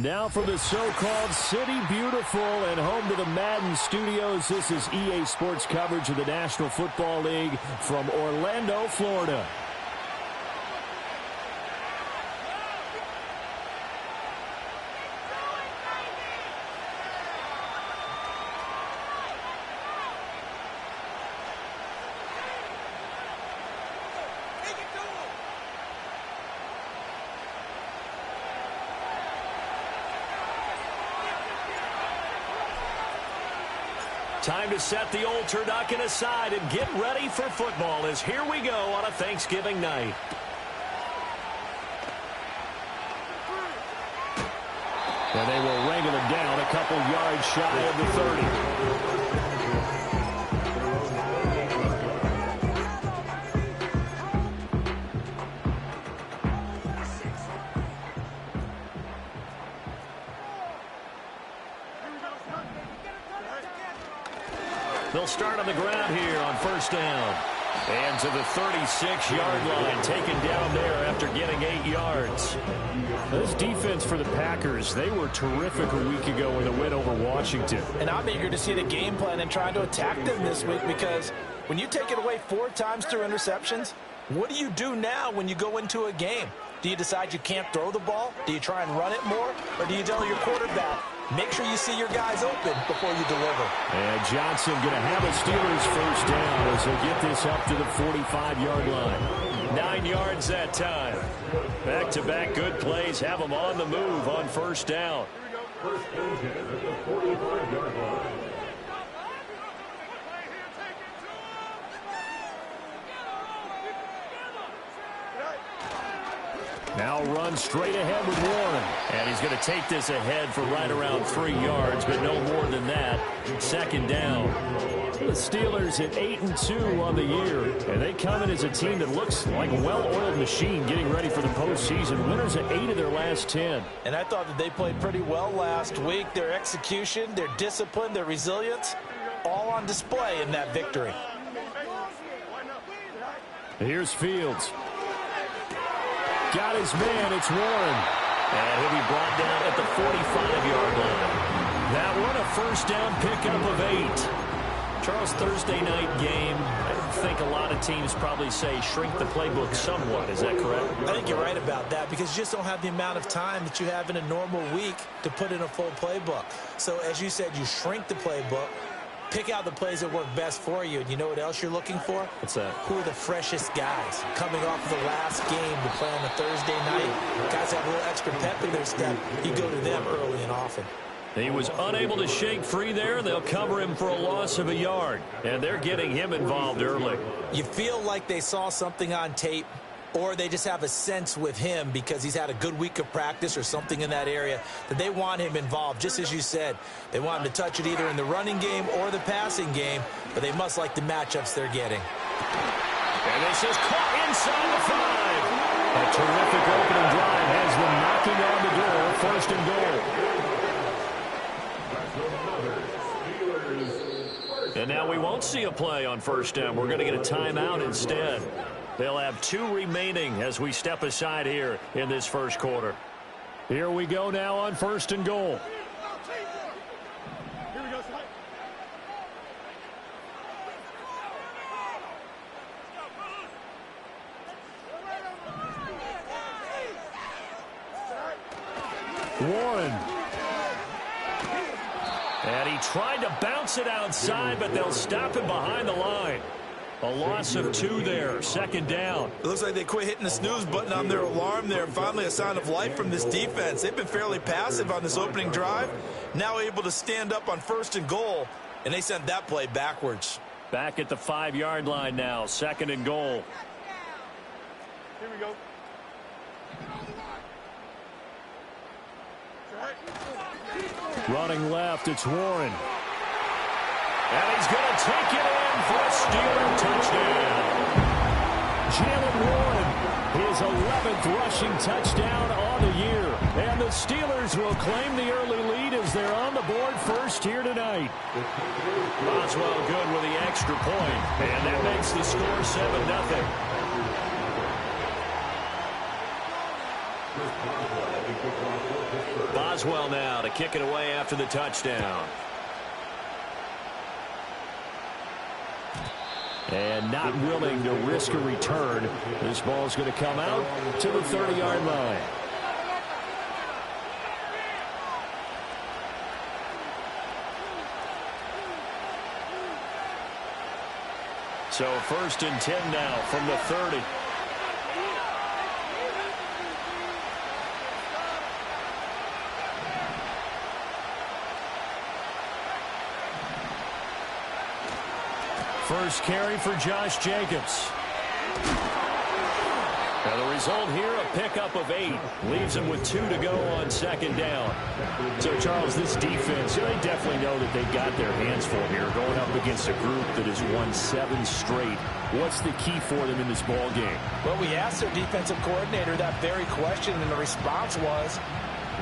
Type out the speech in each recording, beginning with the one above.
Now from the so-called City Beautiful and home to the Madden Studios, this is EA Sports coverage of the National Football League from Orlando, Florida. Time to set the old turducken aside and get ready for football as here we go on a Thanksgiving night. And they will wrangle him down a couple yards shy of the 30. They'll start on the ground here on first down. And to the 36-yard line, taken down there after getting 8 yards. This defense for the Packers, they were terrific a week ago in the win over Washington. And I'm eager to see the game plan and trying to attack them this week, because when you take it away 4 times through interceptions, what do you do now when you go into a game? Do you decide you can't throw the ball? Do you try and run it more? Or do you tell your quarterback, make sure you see your guys open before you deliver? And Johnson going to have a Steelers first down as they get this up to the 45-yard line. 9 yards that time. Back-to-back good plays have them on the move on first down. First down at the 45-yard line. Now run straight ahead with Warren. And he's going to take this ahead for right around 3 yards, but no more than that. Second down. The Steelers at 8-2 on the year. And they come in as a team that looks like a well-oiled machine getting ready for the postseason. Winners at 8 of their last 10. And I thought that they played pretty well last week. Their execution, their discipline, their resilience, all on display in that victory. Here's Fields. Got his man, it's Warren. And he'll be brought down at the 45-yard line. That one a first down pickup of 8. Charles, Thursday night game, I think a lot of teams probably say shrink the playbook somewhat. Is that correct? I think you're right about that, because you just don't have the amount of time that you have in a normal week to put in a full playbook. So as you said, you shrink the playbook. Pick out the plays that work best for you. And you know what else you're looking for? What's that? Who are the freshest guys coming off of the last game to play on a Thursday night? Guys have a little extra pep in their step. You go to them early and often. He was unable to shake free there. They'll cover him for a loss of a yard. And they're getting him involved early. You feel like they saw something on tape, or they just have a sense with him because he's had a good week of practice or something in that area that they want him involved. Just as you said, they want him to touch it either in the running game or the passing game, but they must like the matchups they're getting. And this is caught inside the 5. A terrific opening drive has them knocking on the door. First and goal. And now we won't see a play on first down. We're going to get a timeout instead. They'll have 2 remaining as we step aside here in this first quarter. Here we go now on first and goal. Here we go, Warren. And he tried to bounce it outside, but they'll stop him behind the line. A loss of 2 there, second down. It looks like they quit hitting the snooze button on their alarm there. Finally a sign of life from this defense. They've been fairly passive on this opening drive. Now able to stand up on first and goal, and they sent that play backwards. Back at the 5-yard line now, second and goal. Here we go. Running left, it's Warren. And he's going to take it in for a Steeler touchdown. Jalen Warren, his 11th rushing touchdown on the year. And the Steelers will claim the early lead as they're on the board first here tonight. Boswell good with the extra point, and that makes the score 7-0. Boswell now to kick it away after the touchdown. And not willing to risk a return. This ball is going to come out to the 30-yard line. So 1st and 10 now from the 30. First carry for Josh Jacobs. Now the result here, a pickup of 8. Leaves him with 2 to go on 2nd down. So, Charles, this defense, they definitely know that they've got their hands full here, going up against a group that has won 7 straight. What's the key for them in this ball game? Well, we asked their defensive coordinator that very question, and the response was,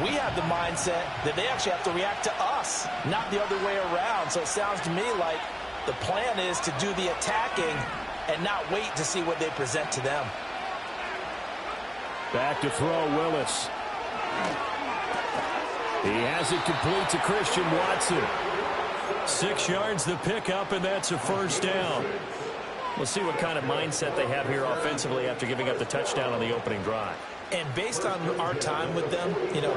we have the mindset that they actually have to react to us, not the other way around. So it sounds to me like the plan is to do the attacking and not wait to see what they present to them. Back to throw, Willis. He has it complete to Christian Watson. 6 yards the pickup, and that's a 1st down. We'll see what kind of mindset they have here offensively after giving up the touchdown on the opening drive. And based on our time with them,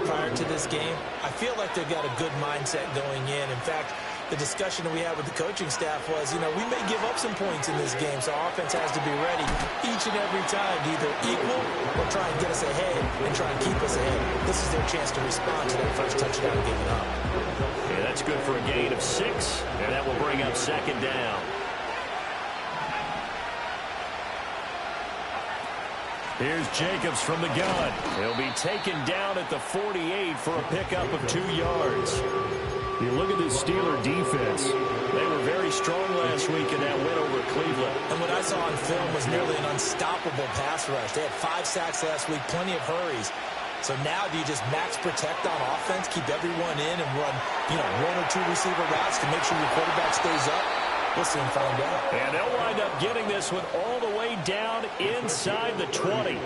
prior to this game, I feel like they've got a good mindset going in. In fact, the discussion that we had with the coaching staff was, we may give up some points in this game, so our offense has to be ready each and every time to either equal or try and get us ahead and try and keep us ahead. This is their chance to respond to that first touchdown given up. Yeah, that's good for a gain of 6, and that will bring up 2nd down. Here's Jacobs from the gun. He'll be taken down at the 48 for a pickup of 2 yards. You look at this Steeler defense. They were very strong last week in that win over Cleveland. And what I saw on film was nearly an unstoppable pass rush. They had 5 sacks last week, plenty of hurries. So now do you just max protect on offense, keep everyone in, and run 1 or 2 receiver routes to make sure your quarterback stays up? We'll soon find out. And they'll wind up getting this one all the way down inside the 20.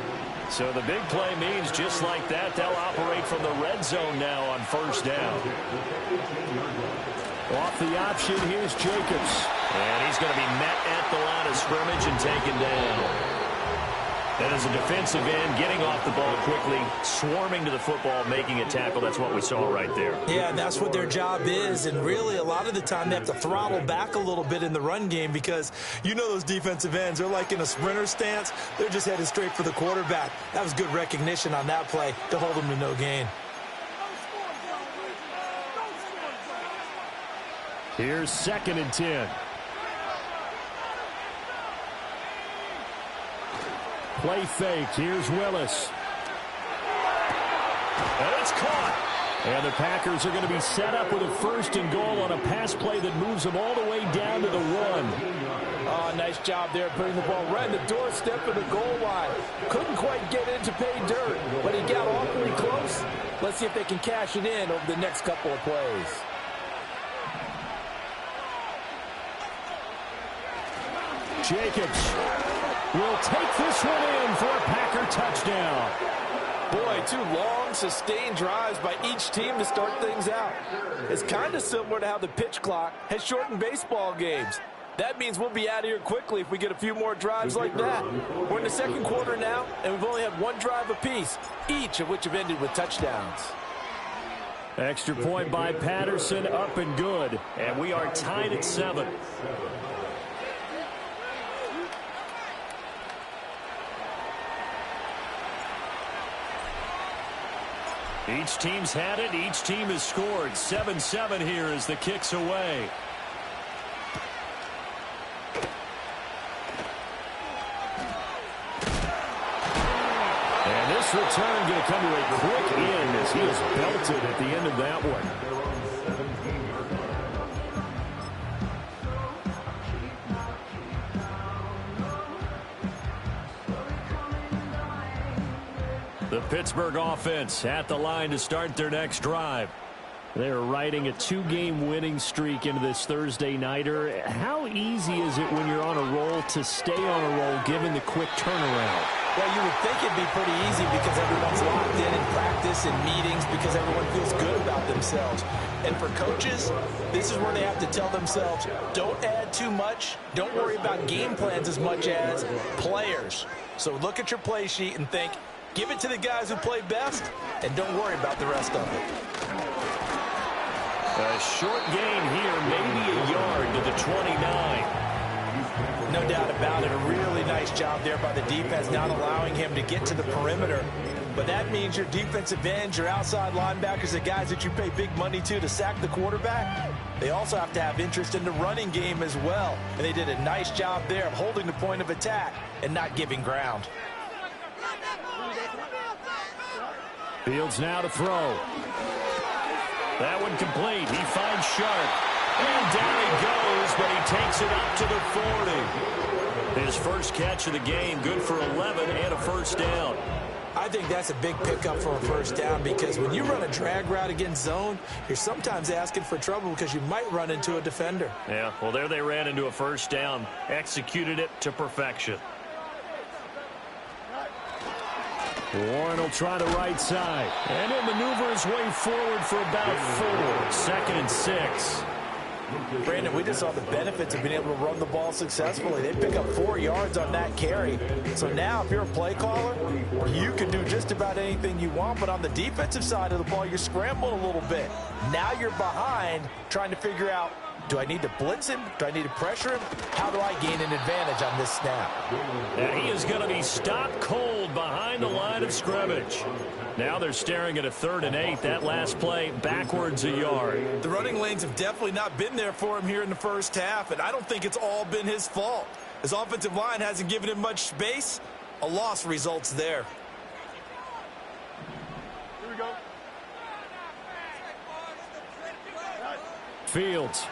So the big play means just like that, they'll operate from the red zone now on 1st down. Off the option, here's Jacobs. And he's going to be met at the line of scrimmage and taken down. And as a defensive end, getting off the ball quickly, swarming to the football, making a tackle, that's what we saw right there. Yeah, and that's what their job is. And really, a lot of the time, they have to throttle back a little bit in the run game because those defensive ends, they're like in a sprinter stance. They're just headed straight for the quarterback. That was good recognition on that play to hold them to no gain. Here's 2nd and 10. Play fake. Here's Willis. And it's caught. And the Packers are going to be set up with a 1st and goal on a pass play that moves them all the way down to the 1. Oh, nice job there putting the ball right in the doorstep of the goal line. Couldn't quite get in to pay dirt, but he got awfully close. Let's see if they can cash it in over the next couple of plays. Jacobs will take this one in for a Packer touchdown. Boy, 2 long, sustained drives by each team to start things out. It's kind of similar to how the pitch clock has shortened baseball games. That means we'll be out of here quickly if we get a few more drives like that. We're in the 2nd quarter now, and we've only had 1 drive apiece, each of which have ended with touchdowns. Extra point by Patterson, up and good. And we are tied at 7. Each team's had it. Each team has scored. 7-7 here as the kick's away. And this return going to come to a quick end as he is belted at the end of that one. The Pittsburgh offense at the line to start their next drive. They're riding a 2-game winning streak into this Thursday nighter. How easy is it when you're on a roll to stay on a roll given the quick turnaround? Well, you would think it'd be pretty easy because everyone's locked in practice and meetings because everyone feels good about themselves. And for coaches, this is where they have to tell themselves, don't add too much. Don't worry about game plans as much as players. So look at your play sheet and think, give it to the guys who play best, and don't worry about the rest of it. A short gain here, maybe a yard to the 29. No doubt about it. A really nice job there by the defense, not allowing him to get to the perimeter. But that means your defensive ends, your outside linebackers, the guys that you pay big money to sack the quarterback, they also have to have interest in the running game as well. And they did a nice job there of holding the point of attack and not giving ground. Fields now to throw. That one complete. He finds Sharp. And down he goes, but he takes it up to the 40. His first catch of the game, good for 11 and a first down. I think that's a big pickup for a first down because when you run a drag route against zone, you're sometimes asking for trouble because you might run into a defender. Yeah, well, there they ran into a first down, executed it to perfection. Warren will try the right side, and he'll maneuver his way forward for about 4. Second and 6. Brandon, we just saw the benefits of being able to run the ball successfully. They pick up 4 yards on that carry. So now if you're a play caller, you can do just about anything you want. But on the defensive side of the ball, you're scrambling a little bit. Now you're behind trying to figure out, do I need to blitz him? Do I need to pressure him? How do I gain an advantage on this snap? And he is going to be stopped cold behind the line of scrimmage. Now they're staring at a 3rd and 8. That last play backwards a yard. The running lanes have definitely not been there for him here in the first half, and I don't think it's all been his fault. His offensive line hasn't given him much space. A loss results there. Here we go. Fields.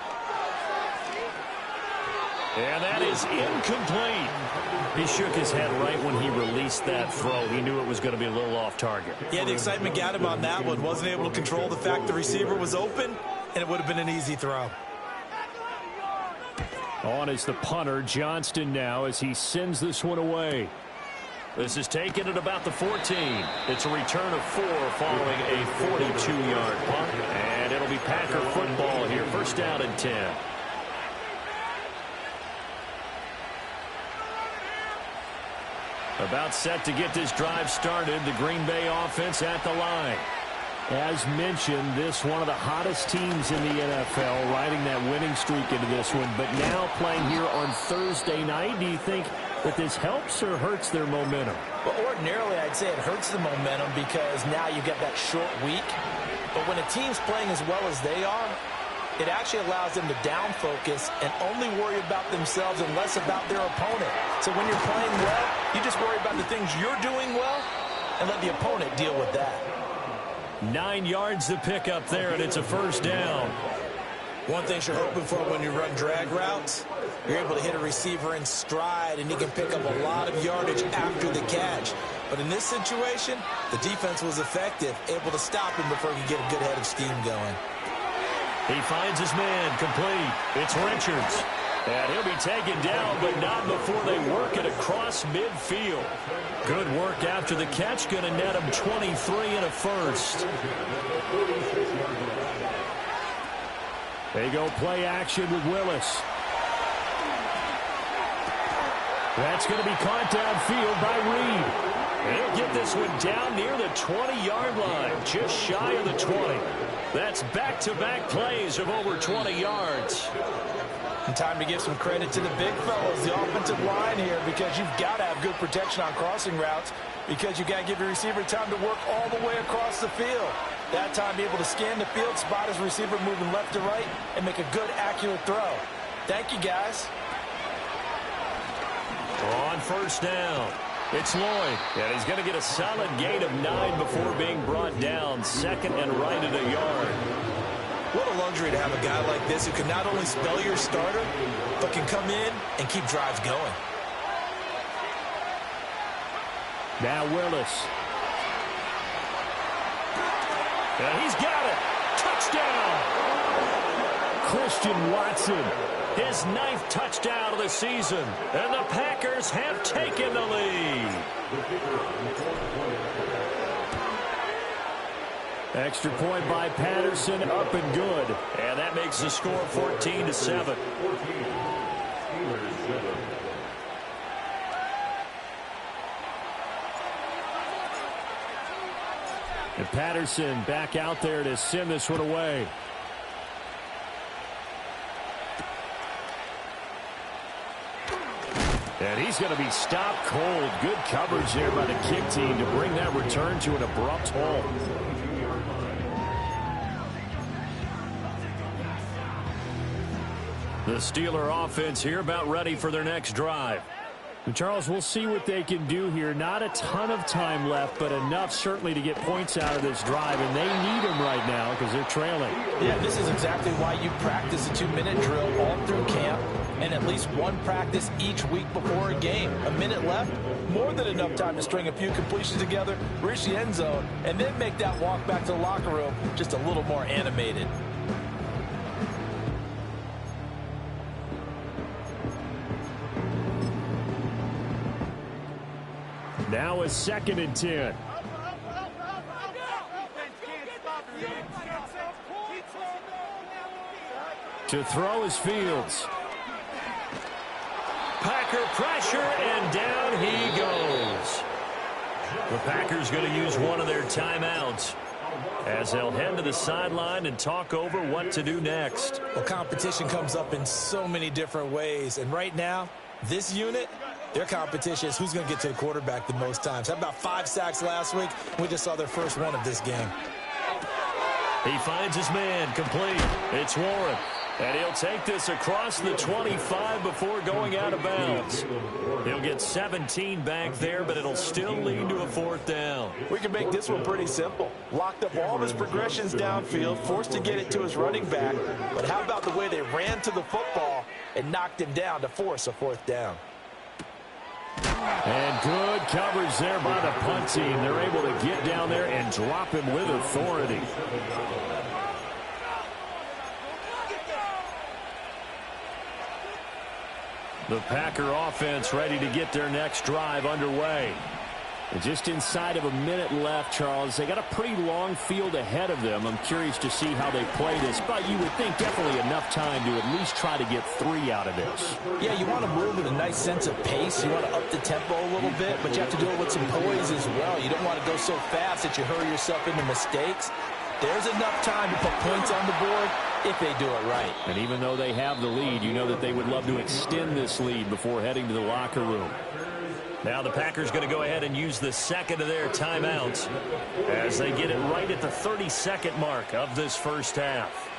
And that is incomplete. He shook his head right when he released that throw. He knew it was going to be a little off target. Yeah, the excitement got him on that one. Wasn't able to control the fact the receiver was open, and it would have been an easy throw. On is the punter, Johnston, now as he sends this one away. This is taken at about the 14. It's a return of 4 following a 42-yard punt. And it'll be Packer football here. First down and 10. About set to get this drive started. The Green Bay offense at the line. As mentioned, this one of the hottest teams in the NFL, riding that winning streak into this one, but now playing here on Thursday night. Do you think that this helps or hurts their momentum? Well, ordinarily, I'd say it hurts the momentum because now you get that short week. But when a team's playing as well as they are, it actually allows them to down focus and only worry about themselves and less about their opponent. So when you're playing well, you just worry about the things you're doing well and let the opponent deal with that. 9 yards to pick up there, and it's a first down. One thing you're hoping for when you run drag routes, you're able to hit a receiver in stride, and he can pick up a lot of yardage after the catch. But in this situation, the defense was effective, able to stop him before he could get a good head of steam going. He finds his man, complete. It's Richards. And he'll be taken down, but not before they work it across midfield. Good work after the catch. Going to net him 23 and a first. They go play action with Willis. That's going to be caught downfield by Reed. And he'll get this one down near the 20-yard line, just shy of the 20. That's back-to-back plays of over 20 yards. And time to give some credit to the big fellas, the offensive line here, because you've got to have good protection on crossing routes because you've got to give your receiver time to work all the way across the field. That time be able to scan the field, spot his receiver moving left to right, and make a good, accurate throw. Thank you, guys. On first down, it's Lloyd, and he's going to get a solid gain of 9 before being brought down. Second and right at a yard. What a luxury to have a guy like this who can not only spell your starter, but can come in and keep drives going. Now Willis. And he's got it. Touchdown. Christian Watson his 9th touchdown of the season. And the Packers have taken the lead. Extra point by Patterson, up and good. And that makes the score 14-7. And Patterson back out there to send this one away. And he's going to be stopped cold. Good coverage there by the kick team to bring that return to an abrupt halt. The Steeler offense here about ready for their next drive. And Charles, we'll see what they can do here. Not a ton of time left, but enough certainly to get points out of this drive, and they need them right now because they're trailing. Yeah, this is exactly why you practice a 2-minute drill all through camp and at least one practice each week before a game. A minute left, more than enough time to string a few completions together, reach the end zone, and then make that walk back to the locker room just a little more animated. Now a 2nd and 10. To throw is Fields. Packer pressure, and down he goes. The Packers going to use one of their timeouts as they'll head to the sideline and talk over what to do next. Well, competition comes up in so many different ways, and right now, this unit, their competition is who's going to get to the quarterback the most times. Had about 5 sacks last week. We just saw their first one of this game. He finds his man complete. It's Warren. And he'll take this across the 25 before going out of bounds. He'll get 17 back there, but it'll still lead to a 4th down. We can make this one pretty simple. Locked up all of his progressions downfield, forced to get it to his running back. But how about the way they ran to the football and knocked him down to force a 4th down? And good coverage there by the punt team. They're able to get down there and drop him with authority. The Packer offense ready to get their next drive underway. And just inside of a minute left, Charles. They got a pretty long field ahead of them. I'm curious to see how they play this, but you would think definitely enough time to at least try to get 3 out of this. Yeah, you want to move with a nice sense of pace. You want to up the tempo a little bit, but you have to do it with some poise as well. You don't want to go so fast that you hurry yourself into mistakes. There's enough time to put points on the board if they do it right. And even though they have the lead, you know that they would love to extend this lead before heading to the locker room. Now the Packers going to go ahead and use the 2nd of their timeouts as they get it right at the 30-second mark of this first half.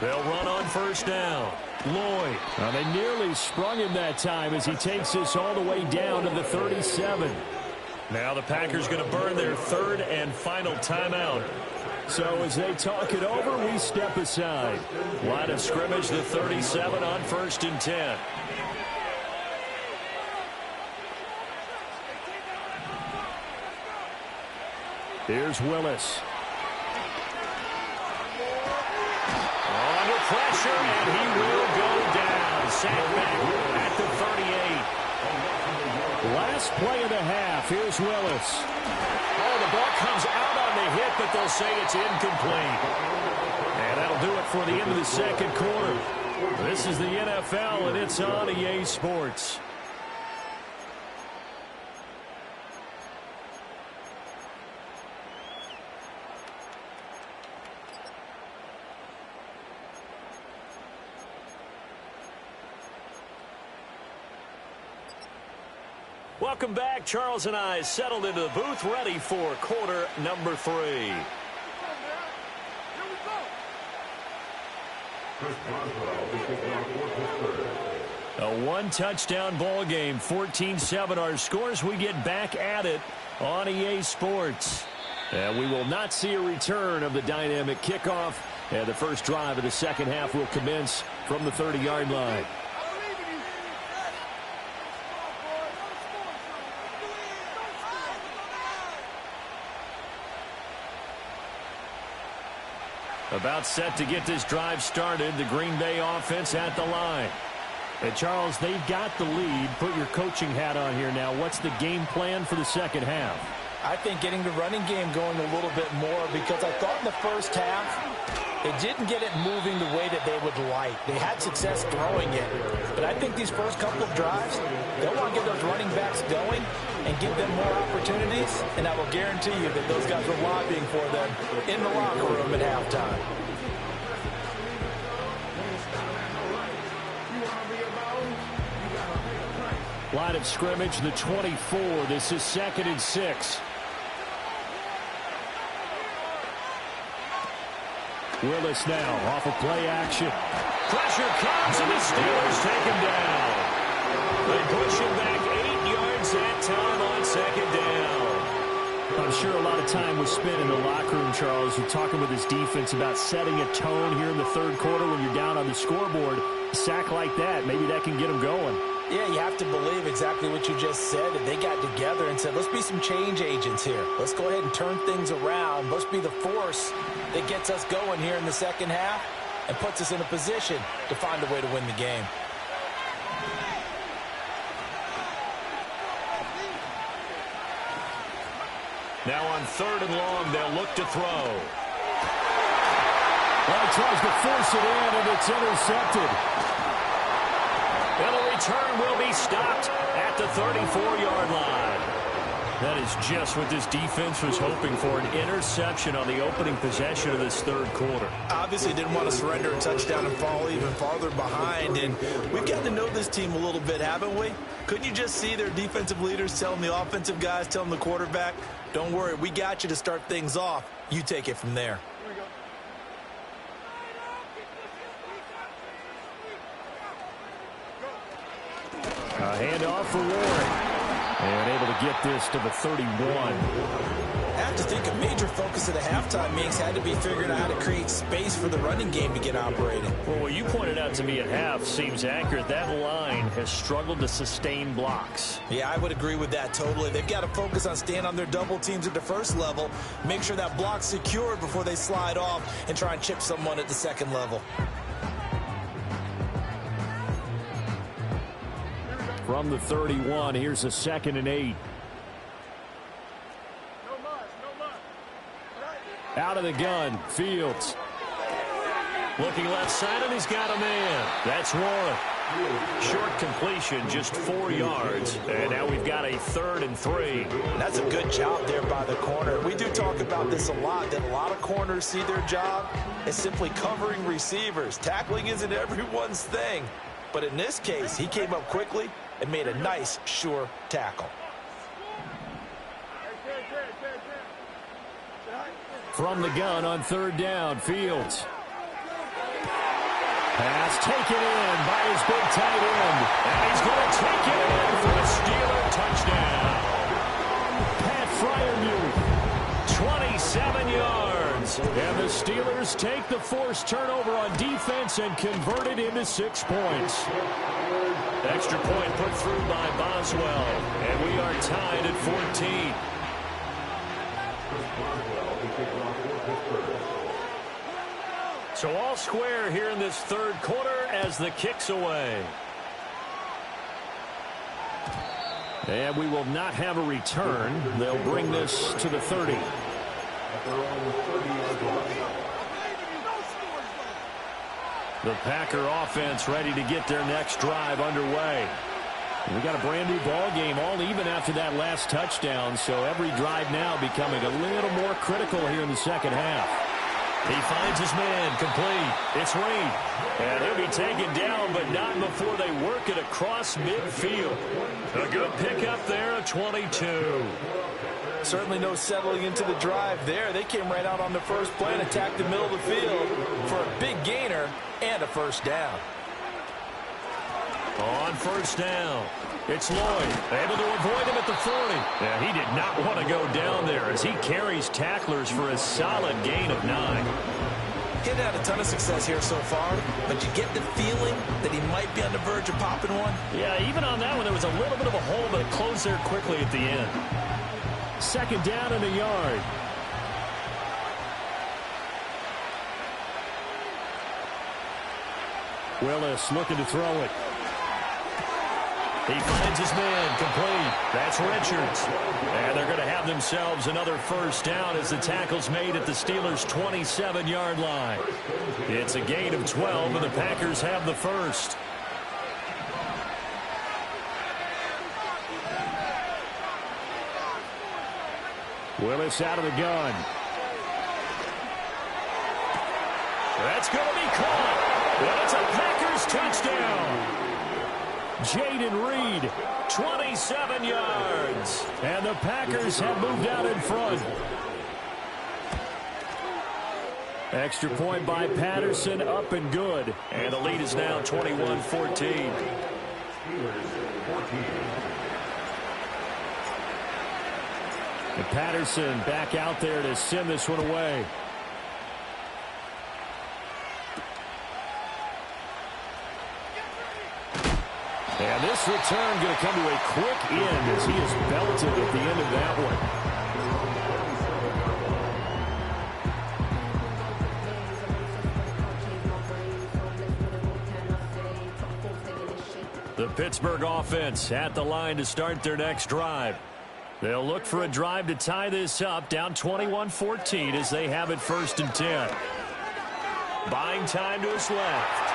They'll run on 1st down. Lloyd. Now they nearly sprung him that time as he takes this all the way down to the 37. Now the Packers going to burn their 3rd and final timeout. So as they talk it over, we step aside. Line of scrimmage, the 37 on 1st and 10. Here's Willis. Under pressure, and he will go down. Sacked back at the 38. Last play of the half. Here's Willis. Oh, the ball comes out on the hit, but they'll say it's incomplete. And that'll do it for the end of the 2nd quarter. This is the NFL, and it's on EA Sports. Welcome back. Charles and I settled into the booth, ready for quarter number 3. A 1-touchdown ball game, 14-7 our scores. We get back at it on EA Sports. And we will not see a return of the dynamic kickoff. And the first drive of the 2nd half will commence from the 30-yard line. About set to get this drive started. The Green Bay offense at the line. And Charles, they've got the lead. Put your coaching hat on here now. What's the game plan for the second half? I think getting the running game going a little bit more, because I thought in the first half they didn't get it moving the way that they would like. They had success throwing it. But I think these first couple of drives, they'll want to get those running backs going and give them more opportunities. And I will guarantee you that those guys were lobbying for them in the locker room at halftime. Line of scrimmage, the 24. This is 2nd and 6. Willis now off of play action. Pressure comes, and the Steelers take him down. They push him back 8 yards that time on 2nd down. I'm sure a lot of time was spent in the locker room, Charles. You're talking with his defense about setting a tone here in the third quarter when you're down on the scoreboard. A sack like that, maybe that can get him going. Yeah, you have to believe exactly what you just said. And they got together and said, let's be some change agents here. Let's go ahead and turn things around. Let's be the force that gets us going here in the second half and puts us in a position to find a way to win the game. Now on 3rd and long, they'll look to throw. Well, he tries to force it in, and it's intercepted. And the return will be stopped at the 34-yard line. That is just what this defense was hoping for, an interception on the opening possession of this third quarter. Obviously didn't want to surrender a touchdown and fall even farther behind. And we've gotten to know this team a little bit, haven't we? Couldn't you just see their defensive leaders telling the offensive guys, telling the quarterback, don't worry, we got you to start things off. You take it from there. A handoff for Warren. And able to get this to the 31. I have to think a major focus of the halftime meetings had to be figuring out how to create space for the running game to get operating. Well, what you pointed out to me at half seems accurate. That line has struggled to sustain blocks. Yeah, I would agree with that totally. They've got to focus on staying on their double teams at the first level, make sure that block's secured before they slide off and try and chip someone at the second level. From the 31, here's a 2nd and 8. Out of the gun, Fields. Looking left side, and he's got a man. That's Warren. Short completion, just 4 yards. And now we've got a 3rd and 3. That's a good job there by the corner. We do talk about this a lot, that a lot of corners see their job as simply covering receivers. Tackling isn't everyone's thing. But in this case, he came up quickly and made a nice, sure tackle. From the gun on 3rd down, Fields. Pass taken in by his big tight end. And he's going to take it in for a Steeler touchdown. Pat Freiermuth, 27 yards. And the Steelers take the forced turnover on defense and convert it into 6 points. Extra point put through by Boswell. And we are tied at 14. So all square here in this third quarter as the kick's away. And we will not have a return. They'll bring this to the 30. The Packer offense ready to get their next drive underway. We got a brand new ball game, all even after that last touchdown, so every drive now becoming a little more critical here in the second half. He finds his man, complete. It's Reed. And he'll be taken down, but not before they work it across midfield. A good pickup there at 22. Certainly no settling into the drive there. They came right out on the first play and attacked the middle of the field for a big gainer and a first down. On first down, it's Lloyd, able to avoid him at the 40. Yeah, he did not want to go down there as he carries tacklers for a solid gain of 9. He had a ton of success here so far, but you get the feeling that he might be on the verge of popping one. Yeah, even on that one, there was a little bit of a hole, but it closed there quickly at the end. 2nd down and a yard. Willis looking to throw it. He finds his man, complete. That's Richards. And they're going to have themselves another first down as the tackle's made at the Steelers' 27-yard line. It's a gain of 12, and the Packers have the first. Willis out of the gun. That's going to be caught. And it's a Packers touchdown. Jaden Reed, 27 yards. And the Packers have moved out in front. Extra point by Patterson, up and good. And the lead is now 21-14. And Patterson back out there to send this one away. And this return going to come to a quick end as he is belted at the end of that one. The Pittsburgh offense at the line to start their next drive. They'll look for a drive to tie this up, down 21-14 as they have it 1st and 10. Buying time to his left.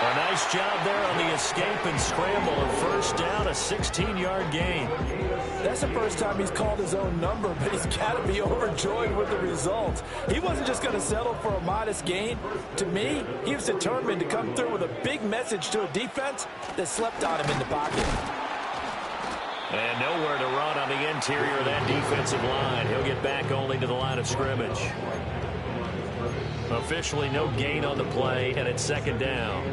A nice job there on the escape and scramble. A first down, a 16-yard gain. That's the first time he's called his own number, but he's got to be overjoyed with the result. He wasn't just going to settle for a modest gain. To me, he was determined to come through with a big message to a defense that slept on him in the pocket. And nowhere to run on the interior of that defensive line. He'll get back only to the line of scrimmage. Officially no gain on the play, and it's 2nd down.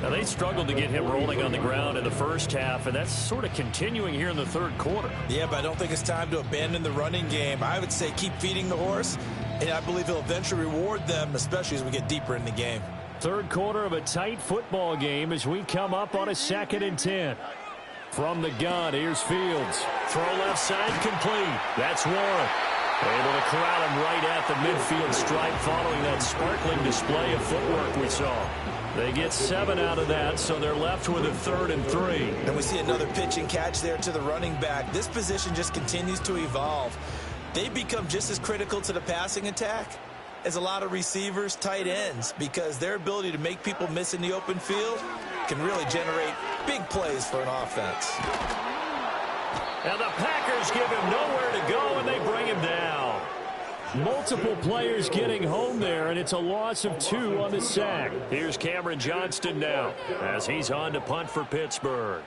Now, they struggled to get him rolling on the ground in the first half, and that's sort of continuing here in the 3rd quarter. Yeah, but I don't think it's time to abandon the running game. I would say keep feeding the horse, and I believe he'll eventually reward them, especially as we get deeper in the game. 3rd quarter of a tight football game as we come up on a 2nd and 10. From the gun, here's Fields. Throw left side, complete. That's Warren. Able to corral him right at the midfield stripe following that sparkling display of footwork we saw. They get 7 out of that, so they're left with a 3rd and 3. And we see another pitch and catch there to the running back. This position just continues to evolve. They become just as critical to the passing attack as a lot of receivers, tight ends, because their ability to make people miss in the open field can really generate big plays for an offense. And the Packers give him nowhere to go, and they bring him down. Multiple players getting home there, and it's a loss of 2 on the sack. Here's Cameron Johnston now as he's on to punt for Pittsburgh.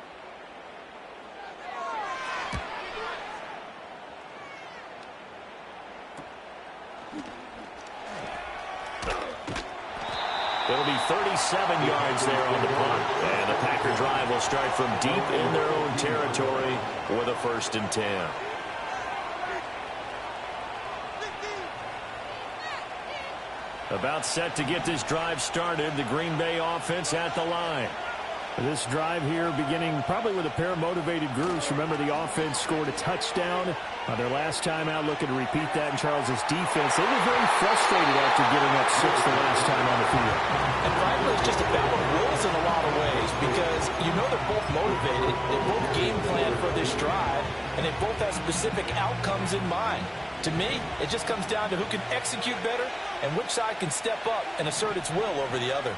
It'll be 37 yards there on the punt. And the Packer drive will start from deep in their own territory with a 1st and 10. About set to get this drive started. The Green Bay offense at the line. This drive here beginning probably with a pair of motivated groups. Remember, the offense scored a touchdown their last time out, looking to repeat that in Charles's defense. They were very frustrated after giving up 6 the last time on the field. And finally, it's just a battle of wills in a lot of ways, because you know they're both motivated. They both game plan for this drive, and they both have specific outcomes in mind. To me, it just comes down to who can execute better and which side can step up and assert its will over the other.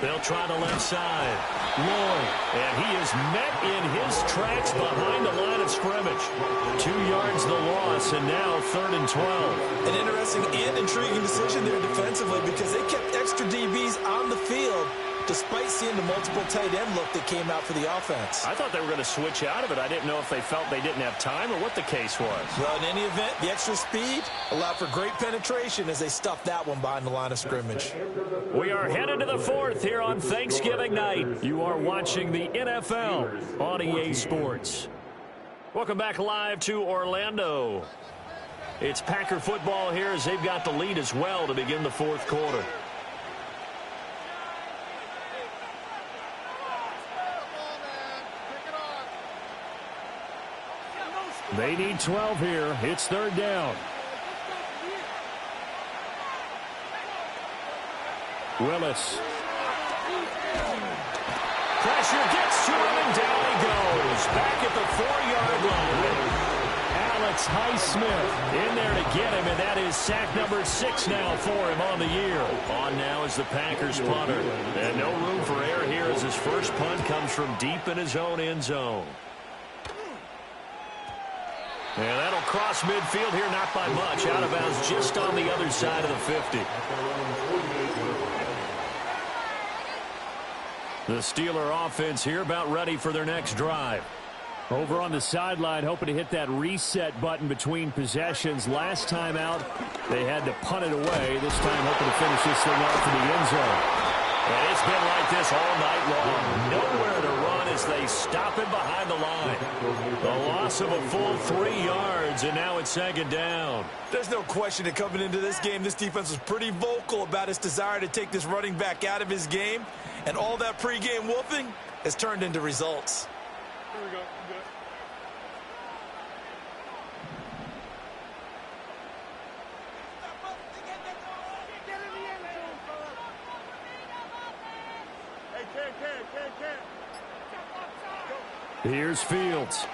They'll try the left side. Lloyd, and he is met in his tracks behind the line of scrimmage. 2 yards the loss, and now 3rd and 12. An interesting and intriguing decision there defensively, because they kept extra DBs on the field despite seeing the multiple tight end look that came out for the offense. I thought they were going to switch out of it. I didn't know if they felt they didn't have time or what the case was. Well, in any event, the extra speed allowed for great penetration as they stuffed that one behind the line of scrimmage. We are headed to the 4th here on Thanksgiving night. You are watching the NFL on EA Sports. Welcome back live to Orlando. It's Packer football here as they've got the lead as well to begin the 4th quarter. They need 12 here. It's third down. Willis. Pressure gets to him, and down he goes. Back at the 4-yard line. Alex Highsmith in there to get him, and that is sack number 6 now for him on the year. On now is the Packers punter. And no room for error here as his first punt comes from deep in his own end zone. And that'll cross midfield here, not by much. Out of bounds just on the other side of the 50. The Steeler offense here about ready for their next drive. Over on the sideline, hoping to hit that reset button between possessions. Last time out, they had to punt it away. This time, hoping to finish this thing off in the end zone. And it's been like this all night long. Nowhere to run as they stop him behind the line. The loss of a full 3 yards, and now it's second down. There's no question that coming into this game, this defense was pretty vocal about its desire to take this running back out of his game. And all that pregame whooping has turned into results. Here we go. Good. Here's Fields.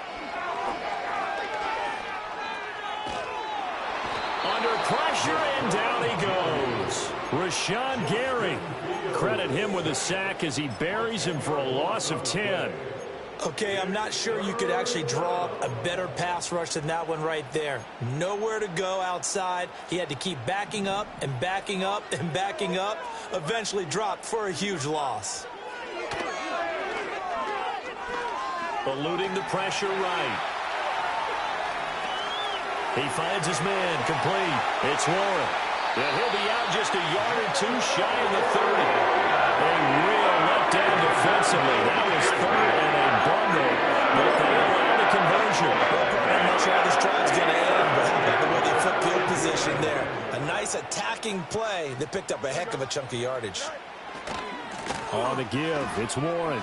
Under pressure, and down he goes. Rashawn Gary. Credit him with a sack as he buries him for a loss of 10. Okay, I'm not sure you could actually draw a better pass rush than that one right there. Nowhere to go outside. He had to keep backing up and backing up and backing up. Eventually dropped for a huge loss. Eluding the pressure right. He finds his man complete. It's Warren. Yeah, he'll be out just a yard or two shy of the 30. A real letdown defensively. That was third and a bundle, but they allow the conversion. I'm not sure how this drive's going to end, but how about the way they flip field position there? A nice attacking play that picked up a heck of a chunk of yardage. On the give, it's Warren.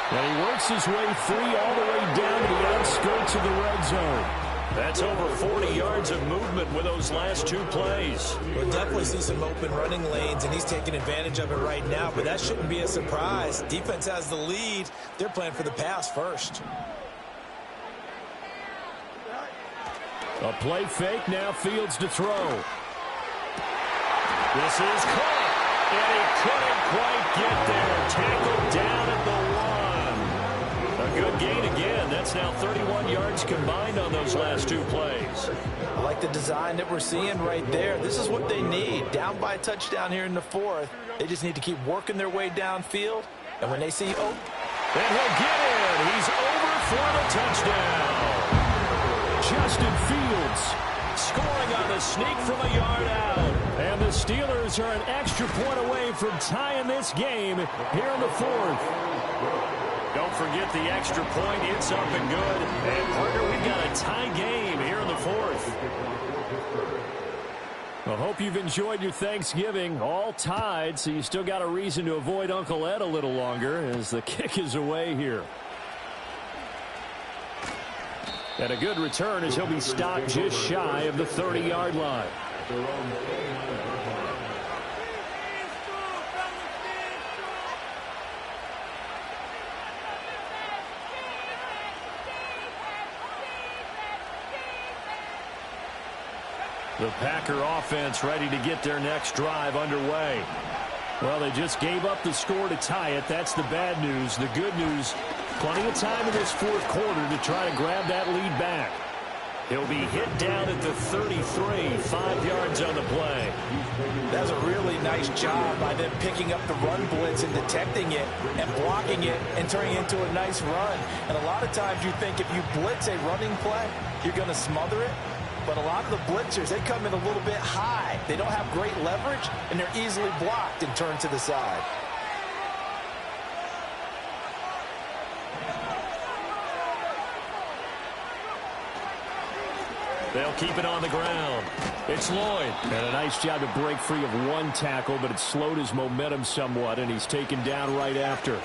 And he works his way free all the way down to the outskirts of the red zone. That's over 40 yards of movement with those last 2 plays. We'll definitely see some open running lanes, and he's taking advantage of it right now, but that shouldn't be a surprise. Defense has the lead. They're playing for the pass first. A play fake, now Fields to throw. This is caught, and he couldn't quite get there. Tackled down at the 1. A good gain again. That's now 31 yards combined on those last 2 plays. I like the design that we're seeing right there. This is what they need. Down by a touchdown here in the 4th. They just need to keep working their way downfield. And when they see, oh. And he'll get in. He's over for the touchdown. Justin Fields scoring on the sneak from a yard out. And the Steelers are an extra point away from tying this game here in the 4th. Don't forget the extra point. It's up and good. And, partner, we've got a tie game here in the 4th. I hope you've enjoyed your Thanksgiving. All tied, so you still got a reason to avoid Uncle Ed a little longer as the kick is away here. And a good return as he'll be stopped just shy of the 30-yard line. The Packer offense ready to get their next drive underway. Well, they just gave up the score to tie it. That's the bad news. The good news, plenty of time in this 4th quarter to try to grab that lead back. He'll be hit down at the 33, 5 yards on the play. That's a really nice job by them picking up the run blitz and detecting it and blocking it and turning it into a nice run. And a lot of times you think if you blitz a running play, you're going to smother it. But a lot of the blitzers, they come in a little bit high. They don't have great leverage, and they're easily blocked and turned to the side. They'll keep it on the ground. It's Lloyd. And a nice job to break free of 1 tackle, but it slowed his momentum somewhat, and he's taken down right after.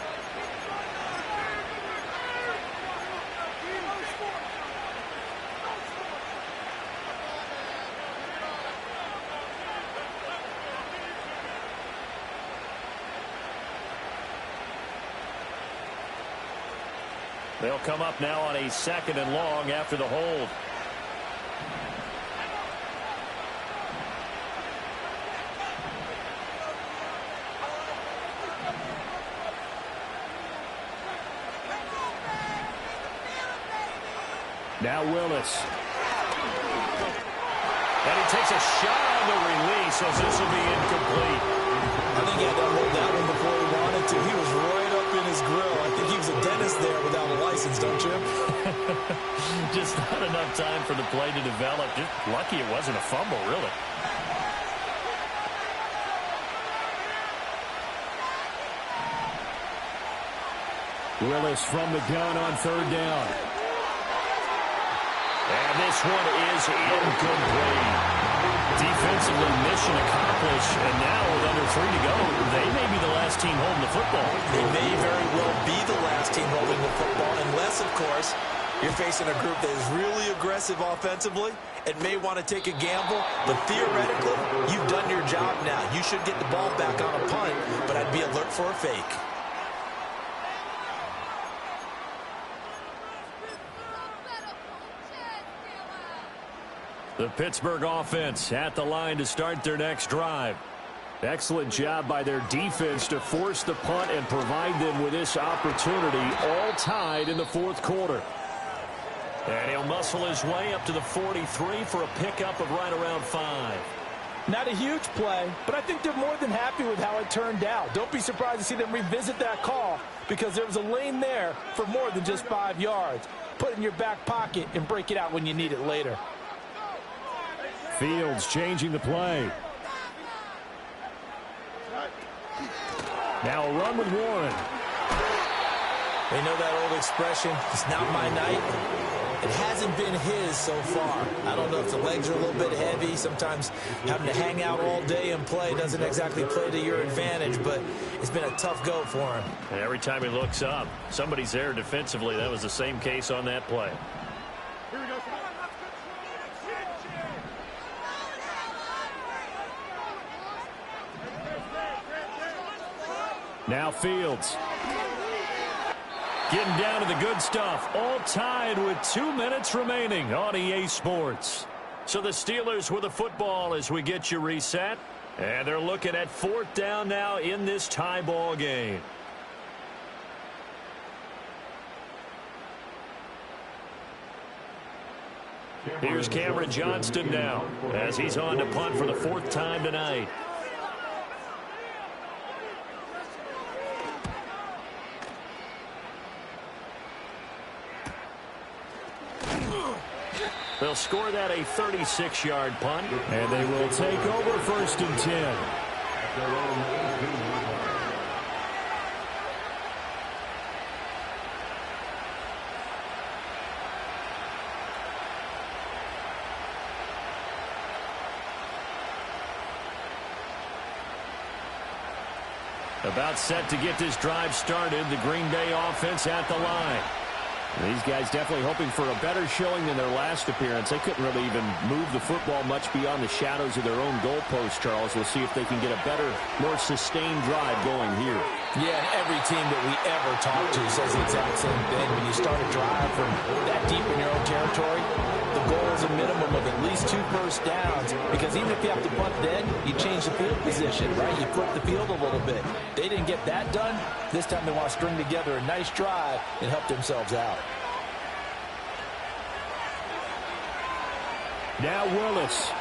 They'll come up now on a 2nd and long after the hold. Now Willis. And he takes a shot on the release as this will be incomplete. I think he had to hold that one before he wanted to. He was right up in his grill. I think he was a dentist there without a license, don't you? Just not enough time for the play to develop. Just lucky it wasn't a fumble, really. Willis from the gun on 3rd down. And this one is incomplete. Defensively, mission accomplished. And now with under 3 to go, they may be the last team holding the football. They may very well be the last team holding the football, unless, of course, you're facing a group that is really aggressive offensively and may want to take a gamble. But theoretically, you've done your job now. You should get the ball back on a punt, but I'd be alert for a fake. The Pittsburgh offense at the line to start their next drive. Excellent job by their defense to force the punt and provide them with this opportunity, all tied in the 4th quarter. And he'll muscle his way up to the 43 for a pickup of right around 5. Not a huge play, but I think they're more than happy with how it turned out. Don't be surprised to see them revisit that call because there was a lane there for more than just 5 yards. Put it in your back pocket and break it out when you need it later. Fields changing the play. Now a run with Warren. They know that old expression, it's not my night. It hasn't been his so far. I don't know if the legs are a little bit heavy. Sometimes having to hang out all day and play doesn't exactly play to your advantage, but it's been a tough go for him. And every time he looks up, somebody's there defensively. That was the same case on that play. Now Fields. Getting down to the good stuff. All tied with 2 minutes remaining on EA Sports. So the Steelers with the football as we get you reset. And they're looking at 4th down now in this tie ball game. Here's Cameron Johnston now as he's on to punt for the 4th time tonight. They'll score that a 36-yard punt, and they will take over 1st and 10. About set to get this drive started, the Green Bay offense at the line. These guys definitely hoping for a better showing than their last appearance. They couldn't really even move the football much beyond the shadows of their own goalpost, Charles. We'll see if they can get a better, more sustained drive going here. Yeah, and every team that we ever talk to says the exact same thing. When you start a drive from that deep in your own territory, the goal is a minimum of at least 2 first downs, because even if you have to punt then, you change the field position, right? You flip the field a little bit. They didn't get that done. This time they want to string together a nice drive and help themselves out. Now Willis.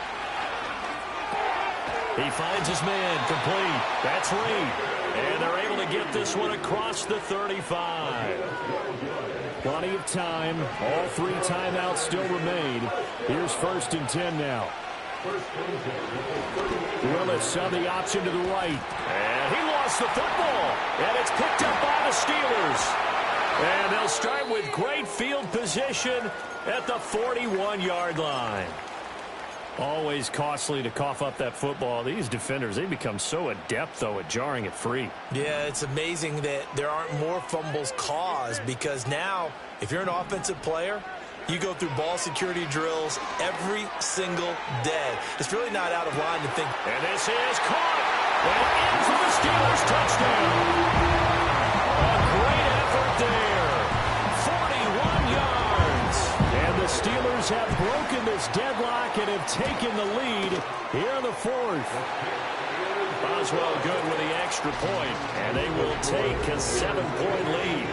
He finds his man complete. That's Reed. And they're able to get this one across the 35. Plenty of time. All 3 timeouts still remain. Here's 1st and 10 now. Willis on the option to the right. And he lost the football. And it's picked up by the Steelers. And they'll start with great field position at the 41-yard line. Always costly to cough up that football. These defenders, they become so adept, though, at jarring it free. Yeah, it's amazing that there aren't more fumbles caused, because now, if you're an offensive player, you go through ball security drills every single day. It's really not out of line to think. And this is caught. And in for the Steelers touchdown. A great effort there. broken this deadlock and have taken the lead here in the fourth. Boswell good with the extra point, and they will take a 7-point lead.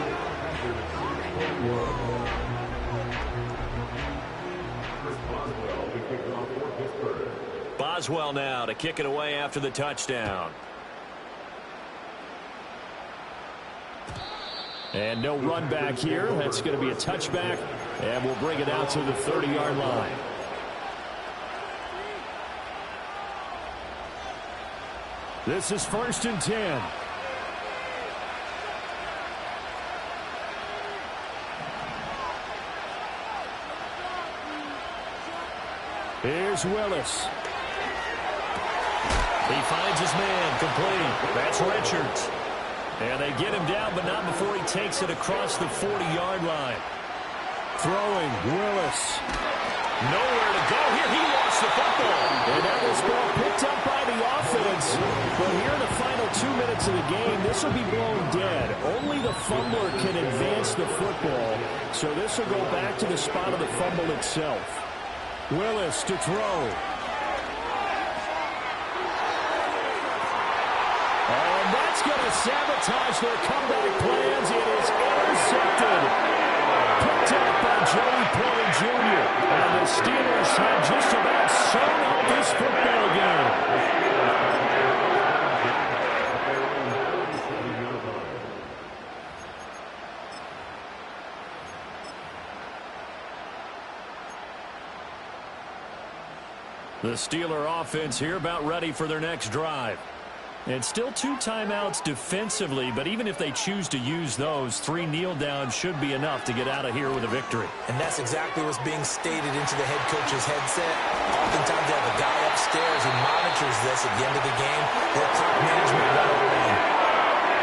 Boswell now to kick it away after the touchdown. And no run back here. That's going to be a touchback, and we'll bring it out to the 30-yard line. This is 1st and 10. Here's Willis. He finds his man complete. That's Richards. And they get him down, but not before he takes it across the 40-yard line. Throwing, Willis. Nowhere to go here. He lost the football. And that was ball picked up by the offense. But here in the final 2 minutes of the game, this will be blown dead. Only the fumbler can advance the football. So this will go back to the spot of the fumble itself. Willis to throw. And that's going to sabotage their comeback plans. It is intercepted. Picked up by Joey Porter Jr. And the Steelers have just about sewn up this football game. The Steeler offense here about ready for their next drive. And still 2 timeouts defensively, but even if they choose to use those, 3 kneel downs should be enough to get out of here with a victory. And that's exactly what's being stated into the head coach's headset. Oftentimes they have a guy upstairs who monitors this at the end of the game. Their clock management 101.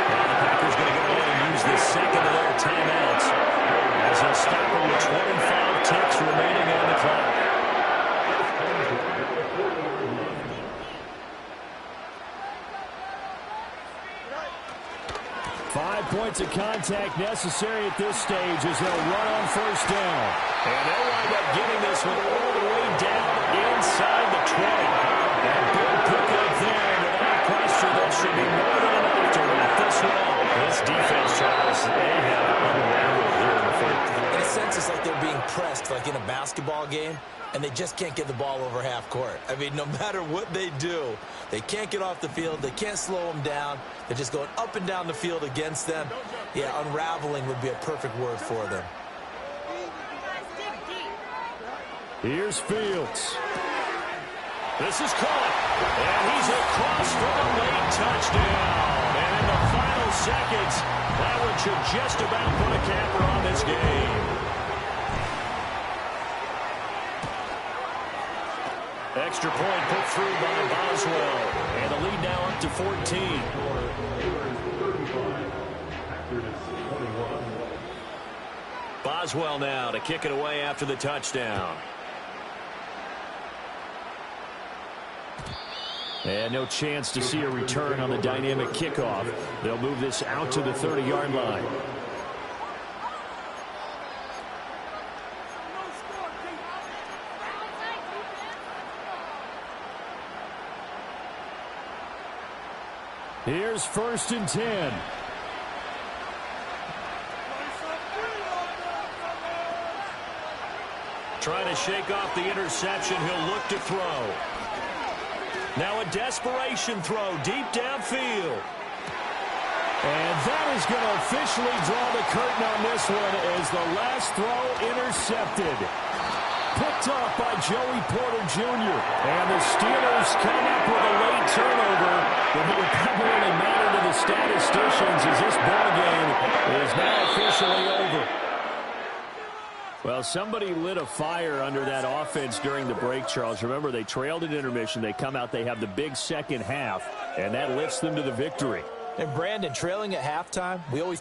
Now the Packers going to go ahead and use the second of their timeouts as they'll stop them with 25 ticks remaining on the clock. 5 points of contact necessary at this stage as they'll run on 1st down. And they'll wind up getting this one all the way down inside the 20. And good pickup there. Without pressure, that should be more than enough to wrap this one up. This defense, Charles, they have unraveled here in the fourth. In a sense, it's like they're being pressed like in a basketball game, and they just can't get the ball over half court. I mean, no matter what they do, they can't get off the field. They can't slow them down. They're just going up and down the field against them. Yeah, unraveling would be a perfect word for them. Here's Fields. This is caught. And he's across for a late touchdown. And in the final seconds, that one should just about put a capper on this game. Extra point put through by Boswell. And the lead now up to 14. Boswell now to kick it away after the touchdown. And no chance to see a return on the dynamic kickoff. They'll move this out to the 30-yard line. Here's 1st and 10. Trying to shake off the interception. He'll look to throw. Now a desperation throw deep downfield. And that is going to officially draw the curtain on this one as the last throw intercepted. Picked off by Joey Porter Jr. And the Steelers come up with a late turnover. But it would probably only matter to the statisticians as this ball game is now officially over. Well, somebody lit a fire under that offense during the break, Charles. Remember, they trailed at intermission. They come out, they have the big second half, and that lifts them to the victory. And Brandon, trailing at halftime, we always